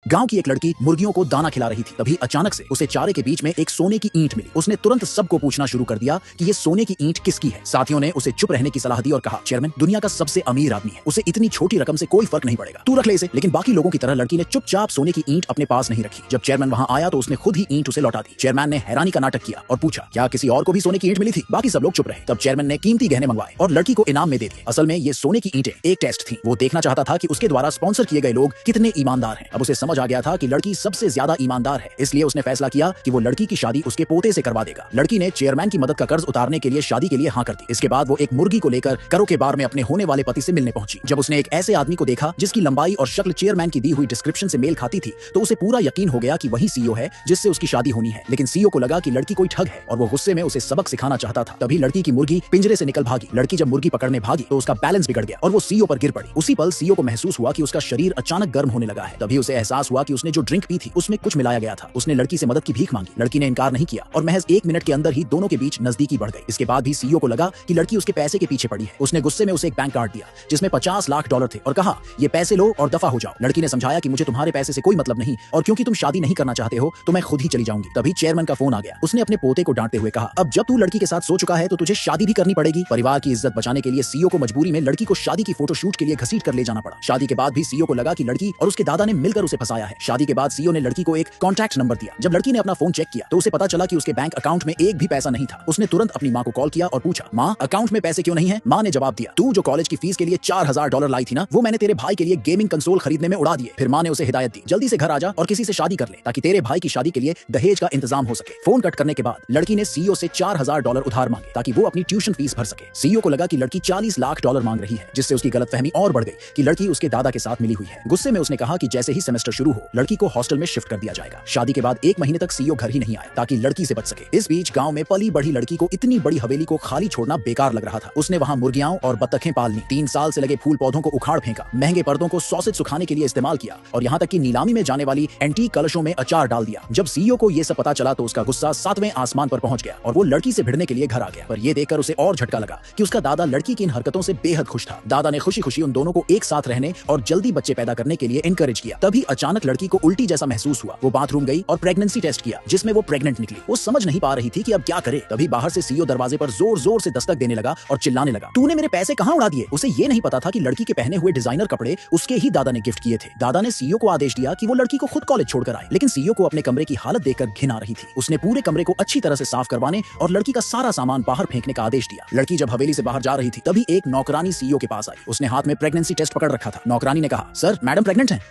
गांव की एक लड़की मुर्गियों को दाना खिला रही थी। तभी अचानक से उसे चारे के बीच में एक सोने की ईंट मिली। उसने तुरंत सबको पूछना शुरू कर दिया कि ये सोने की ईंट किसकी है। साथियों ने उसे चुप रहने की सलाह दी और कहा, चेयरमैन दुनिया का सबसे अमीर आदमी है, उसे इतनी छोटी रकम से कोई फर्क नहीं पड़ेगा, तू रख ले इसे। लेकिन बाकी लोगों की तरह लड़की ने चुपचाप सोने की ईंट अपने पास नहीं रखी। जब चेयरमैन वहां आया तो उसने खुद ही ईंट उसे लौटा दी। चेयरमैन ने हैरानी का नाटक किया और पूछा, क्या किसी और को भी सोने की ईंट मिली थी? बाकी सब लोग चुप रहे। तब चेयरमैन ने कीमती गहने मंगवाए और लड़की को इनाम में दे दिए। असल में ये सोने की ईंटें एक टेस्ट थी। वो देखना चाहता था कि उसके द्वारा स्पॉन्सर किए गए लोग कितने ईमानदार हैं। अब उसे समझ आ गया था कि लड़की सबसे ज्यादा ईमानदार है, इसलिए उसने फैसला किया कि वो लड़की की शादी उसके पोते से करवा देगा। लड़की ने चेयरमैन की मदद का कर्ज उतारने के लिए शादी के लिए हाँ कर दी। इसके बाद वो एक मुर्गी को लेकर करो के बार में अपने होने वाले पति से मिलने पहुंची। जब उसने एक ऐसे आदमी को देखा जिसकी लंबाई और शक्ल चेयरमैन की दी हुई डिस्क्रिप्शन से मेल खाती थी, तो उसे पूरा यकीन हो गया कि वही सीईओ है जिससे उसकी शादी होनी है। लेकिन सीईओ को लगा कि लड़की कोई ठग है और वो गुस्से में उसे सबक सिखाना चाहता था। तभी लड़की की मुर्गी पिंजरे से निकल भागी। लड़की जब मुर्गी पकड़ने भागी तो उसका बैलेंस बिगड़ गया और वो सीईओ पर गिर पड़ी। उसी पल सीईओ को महसूस हुआ कि उसका शरीर अचानक गर्म होने लगा है। तभी उसे एहसास हुआ कि उसने जो ड्रिंक पी थी उसमें कुछ मिलाया गया था। उसने लड़की से मदद की भीख मांगी। लड़की ने इनकार नहीं किया और महज 1 मिनट के अंदर ही दोनों के बीच नजदीकी बढ़ गई। इसके बाद भी सीईओ को लगा कि लड़की उसके पैसे के पीछे पड़ी है। उसने गुस्से में उसे एक बैंक कार्ड दिया जिसमें $50 लाख थे और कहा, ये पैसे लो और दफा हो जाओ। लड़की ने समझाया कि मुझे तुम्हारे पैसे से कोई मतलब नहीं और क्योंकि तुम शादी नहीं करना चाहते हो तो मैं खुद ही चली जाऊंगी। तभी चेयरमैन का फोन आ गया। उसने अपने पोते को डांटते हुए कहा, अब जब तू लड़की के साथ सो चुका है तो तुझे शादी भी करनी पड़ेगी। परिवार की इज्जत बचाने के लिए सीईओ को मजबूरी में लड़की को शादी की फोटोशूट के लिए घसीट कर ले जाना पड़ा। शादी के बाद भी सीईओ को लगा कि लड़की और उसके दादा ने मिलकर उसे फंसाया है। शादी के बाद सीईओ ने लड़की को एक कॉन्टैक्ट नंबर दिया। जब लड़की ने अपना फोन चेक किया तो उसे पता चला कि उसके बैंक अकाउंट में एक भी पैसा नहीं था। उसने तुरंत अपनी माँ को कॉल किया और पूछा, माँ अकाउंट में पैसे क्यों नहीं है? माँ ने जवाब दिया, तू जो कॉलेज की फीस के लिए $4000 लाई थी ना, वो मैंने तेरे भाई के लिए गेमिंग कंसोल खरीदने में उड़ा दिए। फिर माँ ने उसे हिदायत दी, जल्दी से घर आ जा और किसी से शादी कर ले ताकि तेरे भाई की शादी के लिए दहेज का इंतजाम हो सके। फोन कट करने के बाद लड़की ने सीईओ से $4000 उधार मांगे ताकि वो अपनी ट्यूशन फीस भर सके। सीईओ को लगा कि लड़की $40 लाख मांग रही है, जिससे उसकी गलतफहमी और बढ़ गई कि लड़की उसके दादा के साथ मिली हुई है। गुस्से में उसने कहा कि जैसे ही सेमेस्टर शुरू हो लड़की को हॉस्टल में शिफ्ट कर दिया जाएगा। शादी के बाद 1 महीने तक सीईओ घर ही नहीं आया ताकि लड़की से बच सके। इस बीच गांव में पली बढ़ी लड़की को इतनी बड़ी हवेली को खाली छोड़ना बेकार लग रहा था। उसने वहां मुर्गियां और बत्तखें पाल ली। 3 साल से लगे फूल पौधों को उखाड़ फेंका, महंगे पर्दों को सॉसेज सुखाने के लिए इस्तेमाल किया और यहाँ तक कि नीलामी में जाने वाली एंटीक कलशों में अचार डाल दिया। जब सीईओ को ये सब पता चला तो उसका गुस्सा 7वें आसमान पर पहुंच गया और वो लड़की से भिड़ने के लिए घर आ गया। पर ये देखकर उसे और झटका लगा कि उसका दादा लड़की की इन हरकतों से बेहद खुश था। दादा ने खुशी खुशी उन दोनों को एक साथ रहने और जल्दी बच्चे पैदा करने के लिए एनकरेज किया। तभी अचानक लड़की को उल्टी जैसा महसूस हुआ। वो बाथरूम गई और प्रेगनेंसी टेस्ट किया जिसमें वो प्रेग्नेंट निकली। वो समझ नहीं पा रही थी कि अब क्या करे। तभी बाहर से सीईओ दरवाजे पर जोर जोर से दस्तक देने लगा और चिल्लाने लगा, तूने मेरे पैसे कहाँ उड़ा दिए? उसे ये नहीं पता था कि लड़की के पहने हुए डिजाइनर कपड़े उसके ही दादा ने गिफ्ट किए थे। दादा ने सीईओ को आदेश दिया कि वो लड़की को खुद कॉलेज छोड़कर आए, लेकिन सीईओ को अपने कमरे की हालत देखकर घिन आ रही थी। उसने पूरे कमरे को अच्छी तरह से साफ करवाने और लड़की का सारा सामान बाहर फेंकने का आदेश दिया। लड़की जब हवेली से बाहर जा रही थी तभी एक नौकरानी सीईओ के पास आई। उसने हाथ में प्रेगनेंसी टेस्ट पकड़ रखा था। नौकरानी ने कहा, सर मैडम प्रेग्नेंट हैं।